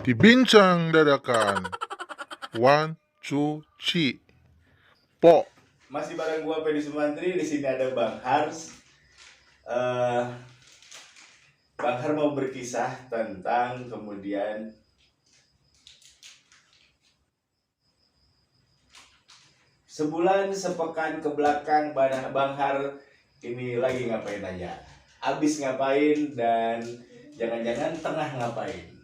Dibincang dadakan. One, two, three. Po. Masih bareng gua Pedi Sumantri, di sini ada Bang Hars. Bang Har mau berkisah tentang kemudian sebulan sepekan ke belakang Bang Har ini lagi ngapain aja. Abis ngapain dan jangan-jangan tengah ngapain.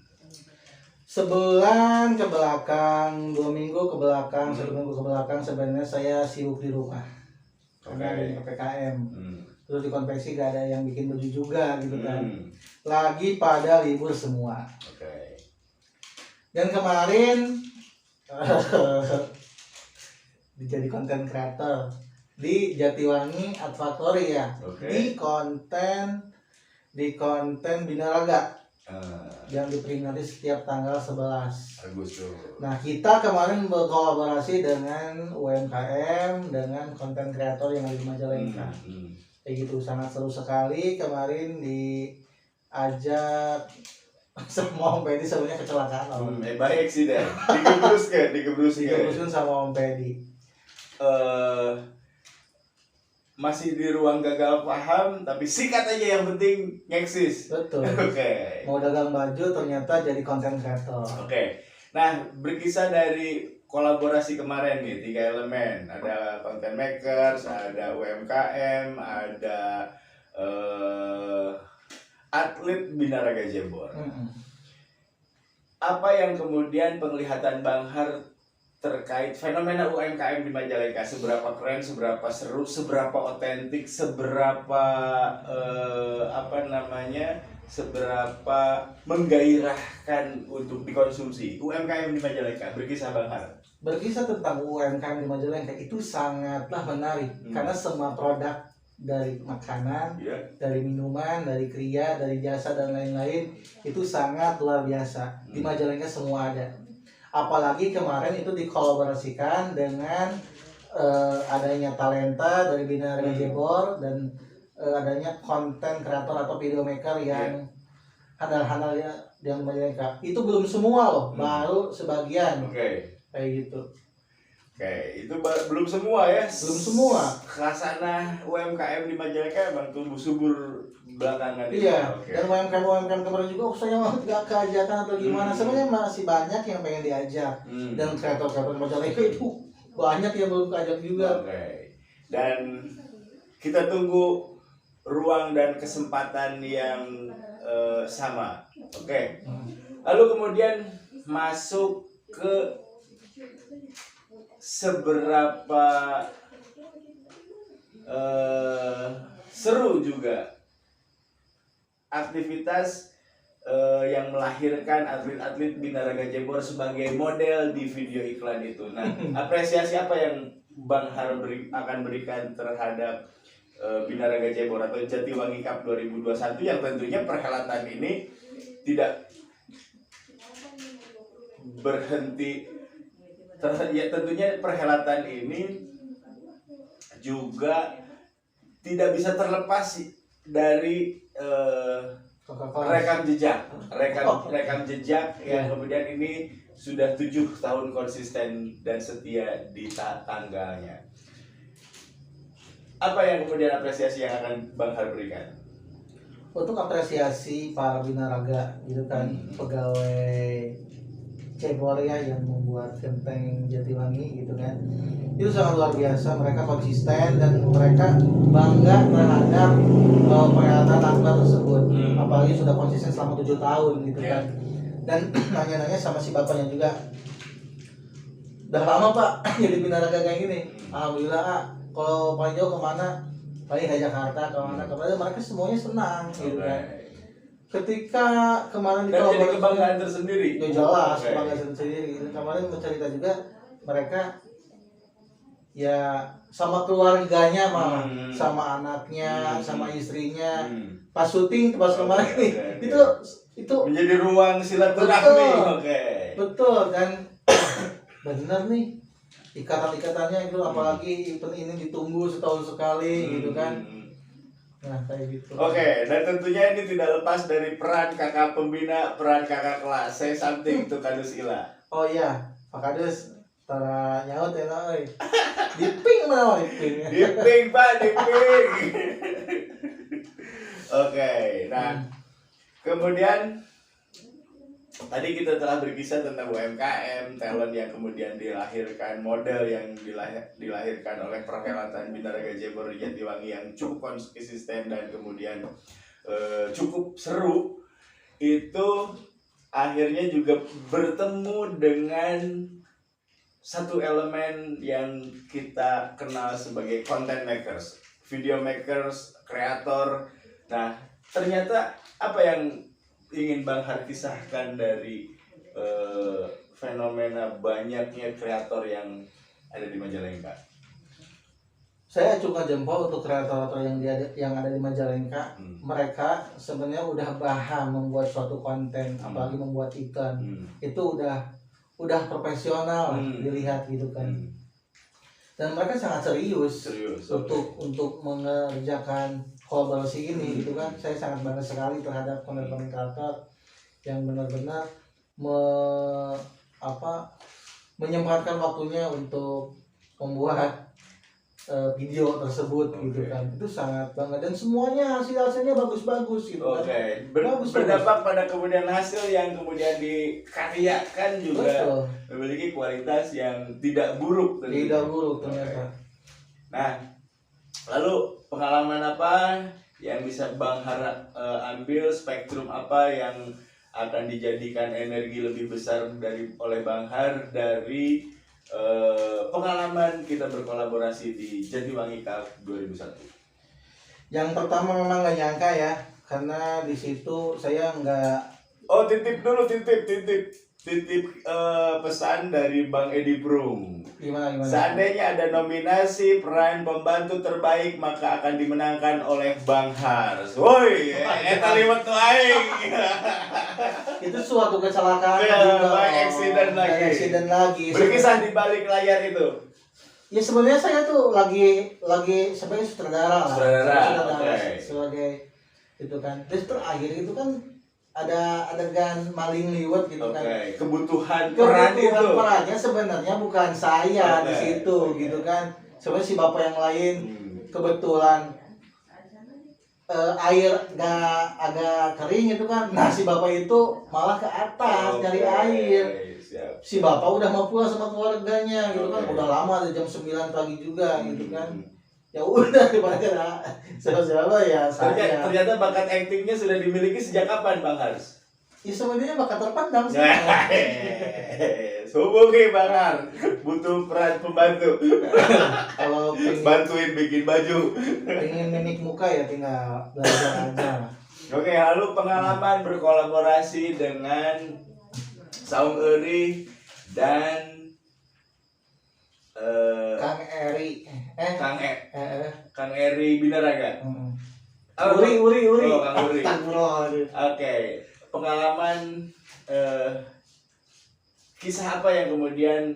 Sebulan ke belakang, 2 minggu ke belakang, 1 minggu ke belakang sebenarnya saya sibuk di rumah. Karena ada PPKM. Terus di konveksi gak ada yang bikin baju juga gitu kan. Lagi pada libur semua. Dan kemarin jadi konten kreator di Jatiwangi Art Factory ya. Di konten Binaraga. Yang diperingati setiap tanggal 11 Agustus. Nah, kita kemarin berkolaborasi dengan UMKM, dengan konten kreator yang ada di Majalengka. Kayak gitu, sangat seru sekali. Kemarin diajak sama Om Pedi, sebenarnya kecelakaan. Baik sih deh. Digebruskan sama Om Pedi. Masih di ruang gagal paham, tapi sikat aja yang penting ngeksis. Betul. Mau dagang baju ternyata jadi konten kreator. Nah, berkisah dari kolaborasi kemarin nih, 3 elemen. Ada content makers, ada UMKM, ada atlet Binaraga Jebor. Apa yang kemudian penglihatan Bang Har terkait fenomena UMKM di Majalengka? Seberapa keren, seberapa seru, seberapa otentik, seberapa seberapa menggairahkan untuk dikonsumsi UMKM di Majalengka? Berkisah Bang Har. Berkisah tentang UMKM di Majalengka itu sangatlah menarik karena semua produk dari makanan, dari minuman, dari kriya, dari jasa dan lain-lain itu sangat luar biasa. Di Majalengka semua ada. Apalagi kemarin itu dikolaborasikan dengan adanya talenta dari Binaraga Jebor dan adanya konten kreator atau video maker yang handal-handal yang Majalengka. Itu belum semua loh, baru sebagian. Kayak gitu. Itu belum semua ya. Belum semua. Khasana UMKM di Majalengka emang tumbuh subur belakangan ini. Iya. Dan UMKM kemarin juga saya nggak keajakan atau gimana. Sebenarnya masih banyak yang pengen diajak. Dan kreator-kreator Majalengka itu banyak yang belum keajak juga. Dan kita tunggu ruang dan kesempatan yang sama. Lalu kemudian masuk ke seberapa seru juga aktivitas yang melahirkan atlet-atlet Binaraga Jebor sebagai model di video iklan itu. Nah, apresiasi apa yang Bang Har akan berikan terhadap Binaraga Jebor atau Jatiwangi Cup 2021 yang tentunya perhelatan ini tidak berhenti. Tentunya perhelatan ini juga tidak bisa terlepas dari rekam jejak yang kemudian ini sudah 7 tahun konsisten dan setia di tanggalnya. Apa yang kemudian apresiasi yang akan Bang Har berikan? Untuk apresiasi para binaraga gitu kan, pegawai Cebor ya yang membuat genteng Jatiwangi gitu kan, itu sangat luar biasa. Mereka konsisten dan mereka bangga terhadap perhelatan akbar tersebut. Apalagi sudah konsisten selama 7 tahun gitu kan. Dan nanya-nanya sama si bapaknya juga, udah lama Pak jadi binaraga kayak gini? Alhamdulillah. Kalau paling jauh kemana? Paling ke Jakarta, kemana? Mereka semuanya senang gitu kan. Ketika kemarin dan jadi kebanggaan tersendiri. Ya jelas, kebanggaan tersendiri. Kemarin bercerita juga mereka ya sama keluarganya malah, sama anaknya, sama istrinya. Pas syuting, pas kemarin itu menjadi ruang silaturahmi. Betul kan. Benar nih. Ikatan-ikatannya itu apalagi event ini ditunggu setahun sekali gitu kan. Nah kayak gitu. Oke, dan tentunya ini tidak lepas dari peran kakak pembina, peran kakak kelas. Say something to Kadus Ila. Oh iya, Pak Kades tara nyaut ya euy. Diping mana diping. Diping Pak, diping. Oke, nah kemudian tadi kita telah berkisah tentang UMKM, talent yang kemudian dilahirkan, model yang dilahirkan oleh perhelatan Binaraga Jebor Jatiwangi yang cukup konsisten dan kemudian cukup seru. Itu akhirnya juga bertemu dengan satu elemen yang kita kenal sebagai content makers, video makers, kreator. Nah, ternyata apa yang ingin Bang Har kisahkan dari fenomena banyaknya kreator yang ada di Majalengka? Saya acungkan jempol untuk kreator yang ada di Majalengka. Mereka sebenarnya udah paham membuat suatu konten, apalagi membuat iklan. Itu udah profesional dilihat gitu kan. Dan mereka sangat serius untuk mengerjakan kolaborasi ini gitu kan. Saya sangat bangga sekali terhadap konten kreator yang benar-benar menyempatkan waktunya untuk membuat video tersebut gitu kan. Itu sangat bangga dan semuanya hasilnya bagus-bagus gitu kan. Berdampak pada kemudian hasil yang kemudian dikaryakan juga. Betul. Memiliki kualitas yang tidak buruk tentunya. Tidak buruk ternyata. Nah, lalu pengalaman apa yang bisa Bang Har ambil, spektrum apa yang akan dijadikan energi lebih besar oleh Bang Har dari pengalaman kita berkolaborasi di Jatiwangi Cup 2001? Yang pertama memang nggak nyangka ya, karena di situ saya nggak. Oh, titip pesan dari Bang Edi Brum. Gimana? Seandainya ada nominasi peran pembantu terbaik, maka akan dimenangkan oleh Bang Hars. Woi, eta liwat tuh aing. Itu suatu kecelakaan Ya, juga. Eksiden lagi. lagi. Berkisah di balik layar itu. Ya sebenarnya saya tuh lagi sebagai sutradara lah. Okay. Sebagai itu kan. Terus terakhir itu kan ada adegan maling liwat gitu kan. Kebutuhan perannya sebenarnya bukan saya di situ gitu kan. Sebenarnya si bapak yang lain kebetulan air agak kering itu kan. Nah si bapak itu malah ke atas nyari air. Siap. Si bapak udah mau pulang sama keluarganya gitu kan. Udah lama ada jam 9 pagi juga gitu kan. Ya udah daripada siapa ya saya. Ternyata bakat aktingnya sudah dimiliki sejak kapan Bang Hars? Ya sebenarnya bakat terpendam sih. Hubungi Bang Har, butuh peran pembantu. Kalau bantuin bikin baju. pengen mimik muka ya tinggal belajar aja. Oke, lalu pengalaman berkolaborasi dengan Saung Eri dan Kang Eri Kang Eri Binaraga. Uri. Oh, Kang Uri. Astagfirullah. Oke, pengalaman kisah apa yang kemudian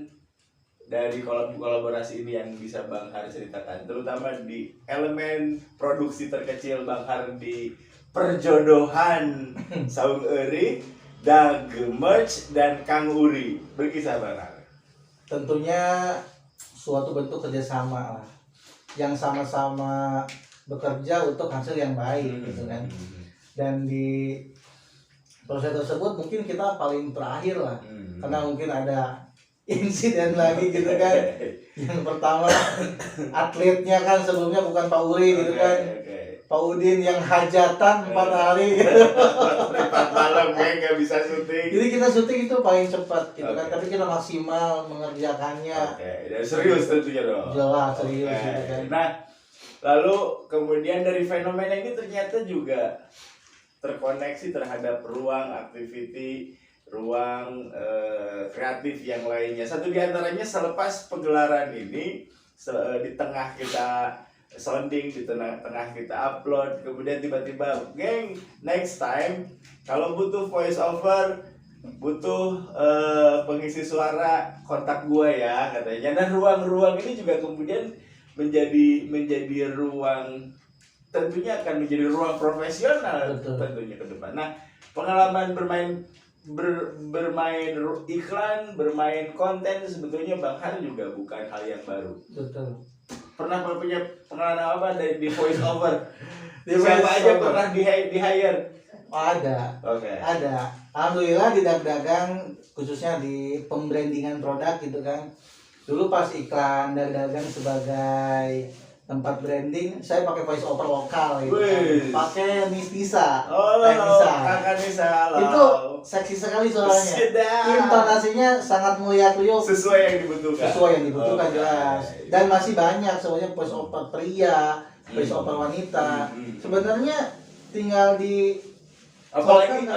dari kolaborasi ini yang bisa Bang Har ceritakan, terutama di elemen produksi terkecil Bang Har di perjodohan Saung Eri, Dag Merch dan Kang Uri. Berkisah Bang Har. Tentunya suatu bentuk kerjasama lah, yang sama-sama bekerja untuk hasil yang baik gitu kan. Dan di proses tersebut mungkin kita paling terakhir lah, karena mungkin ada insiden lagi gitu kan. Yang pertama atletnya kan sebelumnya bukan Pak Uri gitu kan. Pak Udin yang hajatan 4 hari gitu. 4 malam kayak nggak bisa syuting. Jadi kita syuting itu paling cepat gitu kan, tapi kita maksimal mengerjakannya. Dan serius tentunya dong. Jelas serius gitu kan. Nah, lalu kemudian dari fenomena ini ternyata juga terkoneksi terhadap ruang activity, ruang kreatif yang lainnya. Satu di antaranya selepas pegelaran ini, di tengah kita sounding, di tengah kita upload, kemudian tiba-tiba, geng, next time kalau butuh voice over, butuh pengisi suara, kontak gua ya katanya. Dan ruang-ruang ini juga kemudian menjadi ruang tentunya akan menjadi ruang profesional. Betul. Tentunya ke depan. Nah, pengalaman bermain iklan, bermain konten sebetulnya Bang Har juga bukan hal yang baru. Betul. Pernah punya pengalaman apa di voice over? Di Siapa voice aja over. pernah di hire? Oh, ada. Oke. Ada. Alhamdulillah di dagang khususnya di pembrandingan produk gitu kan. Dulu pas iklan dagang sebagai tempat branding, saya pakai voice over lokal gitu kan. Wih. Pakai Miss Nisa. Oh, Teh Nisa. Kakak Nisa. Itu seksi sekali suaranya. Sedap. Intonasinya sangat mulia kriuk. Sesuai yang dibutuhkan. Sesuai yang dibutuhkan Oke. jelas. Dan masih banyak sebenarnya voice over pria, voice over wanita. Sebenarnya tinggal di apalagi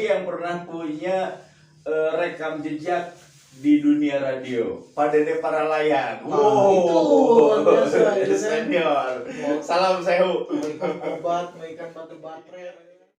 yang pernah punya rekam jejak di dunia radio pada para layang. Itu luar biasa, itu kan. Senior. Salam sehu. Memberikan obat, memberikan batu baterai.